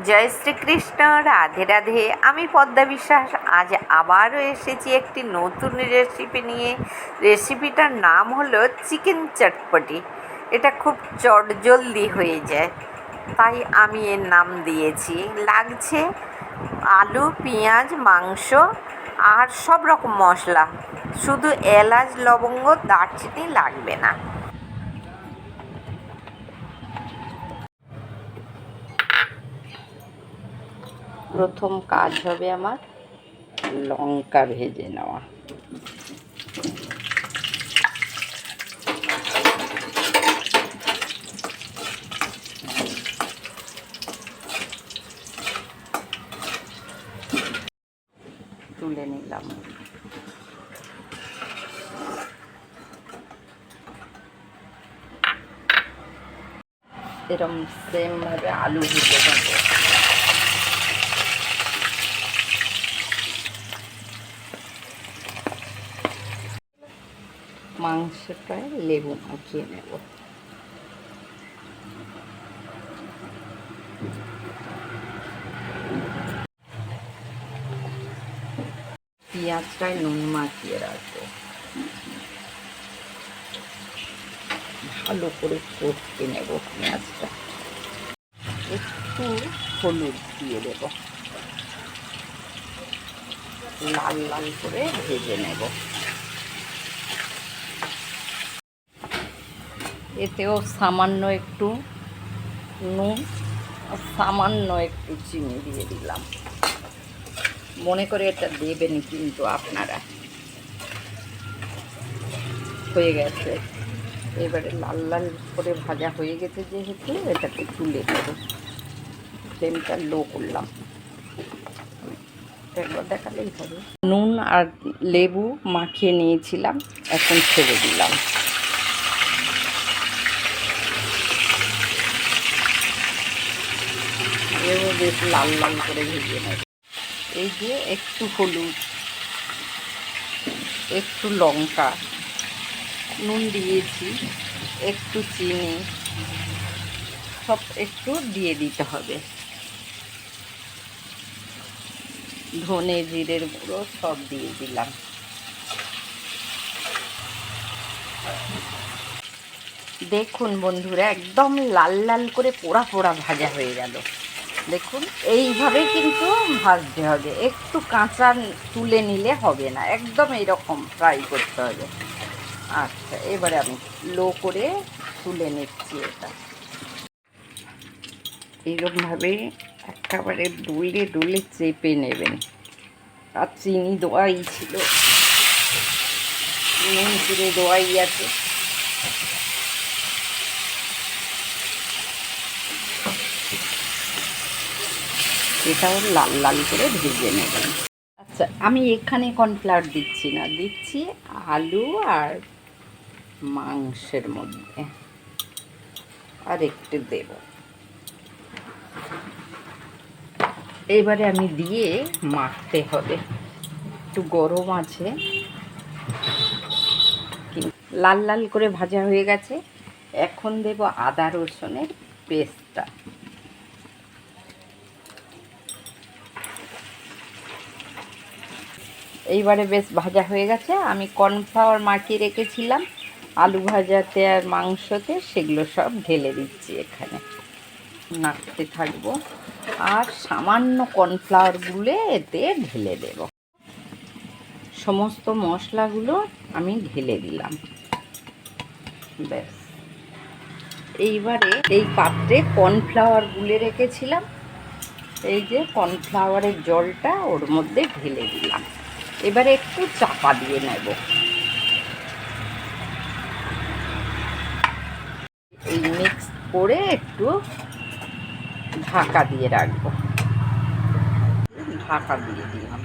জয় শ্রীকৃষ্ণ, রাধে রাধে। আমি পদ্মা বিশ্বাস। আজ আবারও এসেছি একটি নতুন রেসিপি নিয়ে। রেসিপিটার নাম হলো চিকেন চটপটি। এটা খুব চটজলদি হয়ে যায়, তাই আমি এর নাম দিয়েছি। লাগছে আলু, পেঁয়াজ, মাংস আর সব রকম মশলা, শুধু এলাচ, লবঙ্গ, দারচিনি লাগবে না। প্রথম কাজ হবে আমার লঙ্কা ভেজে নেওয়া। তুলে নিলাম। এরকম সেমভাবে আলু ভেজে নেবো। মাংসটায় লেবু মাখিয়ে নেব। পেঁয়াজটায় নুন মাখিয়ে রাখবো। ভালো করে কষতে নেব পেঁয়াজটা। একটু হলুদ দিয়ে দেব, লাল লাল করে ভেজে নেব। এতেও সামান্য একটু নুন আর সামান্য একটু চিনি দিয়ে দিলাম। মনে করে এটা দেবেন কিন্তু আপনারা। হয়ে গেছে, এবারে লাল লাল করে ভাজা হয়ে গেছে যেহেতু এটাকে তুলে দেব। ফ্লেমটা লো করলাম, একবার দেখালেই হবে। নুন আর লেবু মাখিয়ে নিয়েছিলাম, এখন ছেড়ে দিলাম। এও বেশ লাল লাল করে ভেজে নেব। এই যে একটু হলুদ, একটু লঙ্কা, নুন দিয়েছি, একটু চিনি, সব একটু দিয়ে দিতে হবে। ধনে জিরের গুঁড়ো সব দিয়ে দিলাম। দেখুন বন্ধুরা, একদম লাল লাল করে পোড়া পোড়া ভাজা হয়ে গেল। দেখুন, এইভাবে কিন্তু ভাজতে হবে, একটু কাঁচা তুলে নিলে হবে না, একদম এইরকম ফ্রাই করতে হবে। আচ্ছা, এবারে আমি লো করে তুলে নিচ্ছি এটা। এইরকমভাবে একেবারে ডুলে ডুলে চেপে নেবেন। আর চিনি দোয়াই ছিল, নুন চিনি দোয়াই আছে। এটাও লাল লাল করে ভেজে নেবেন। আচ্ছা, আমি এখানে কর্নফ্লাওয়ার দিচ্ছি না, দিচ্ছি আলু আর মাংসের মধ্যে আর একটু দেব। এবারে আমি দিয়ে মাখতে হবে। একটু গরম আছে, লাল লাল করে ভাজা হয়ে গেছে। এখন দেব আদা রসুনের পেস্টটা। এইবারে বেশ ভাজা হয়ে গেছে। আমি কর্নফ্লাওয়ার মাখিয়ে রেখেছিলাম আলু ভাজাতে আর মাংসতে, সেগুলো সব ঢেলে দিচ্ছি এখানে। নাড়তে থাকবো আর সামান্য কর্নফ্লাওয়ার গুলে এতে ঢেলে দেব। সমস্ত মশলাগুলো আমি ঢেলে দিলাম। ব্যাস, এইবারে এই পাত্রে কর্নফ্লাওয়ার গুলে রেখেছিলাম, এই যে কর্নফ্লাওয়ারের জলটা ওর মধ্যে ঢেলে দিলাম। এবারে একটু চাপা দিয়ে নেব। এই মিক্স করে একটু ঢাকা দিয়ে রাখবো। ঢাকা দিয়ে দিলাম।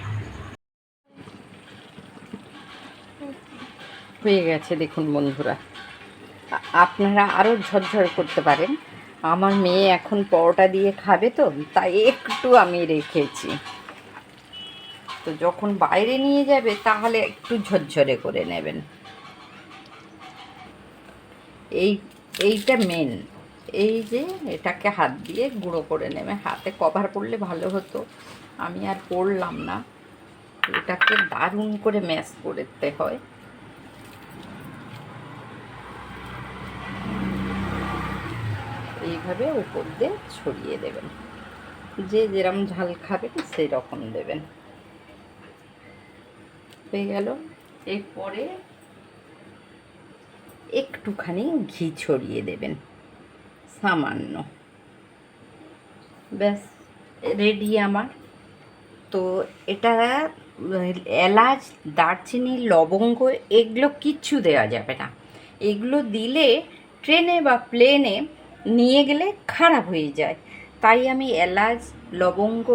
হয়ে গেছে দেখুন বন্ধুরা। আপনারা আরও ঝরঝর করতে পারেন। আমার মেয়ে এখন পরোটা দিয়ে খাবে, তো তাই একটু আমি রেখেছি। তো যখন বাইরে নিয়ে যাবে তাহলে একটু ঝরঝরে করে নেবেন। এইটা মেন, এই যে এটাকে হাত দিয়ে গুঁড়ো করে নেবে, হাতে কভার করলে ভালো হতো, আমি আর করলাম না। এটাকে দারুণ করে ম্যাশ করতে হয়। এইভাবে উপর দিয়ে ছড়িয়ে দেবেন, যে যেরকম ঝাল খাবেন সেই রকম দেবেন। হয়ে গেল। এরপরে একটুখানি ঘি ছড়িয়ে দেবেন সামান্য, ব্যাস রেডি আমার। তো এটা এলাচ, দারচিনি, লবঙ্গ এগুলো কিচ্ছু দেওয়া যাবে না। এগুলো দিলে ট্রেনে বা প্লেনে নিয়ে গেলে খারাপ হয়ে যায়, তাই আমি এলাচ, লবঙ্গ,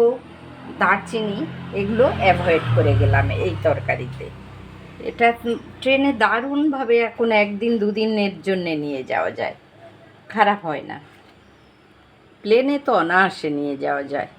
দারচিনি এগুলো অ্যাভয়েড করে গেলাম এই তরকারিতে। এটা ট্রেনে দারুণভাবে এখন 1 দিন 2 দিনের জন্যে নিয়ে যাওয়া যায়, খারাপ হয় না। প্লেনে তো অনায়াসে নিয়ে যাওয়া যায়।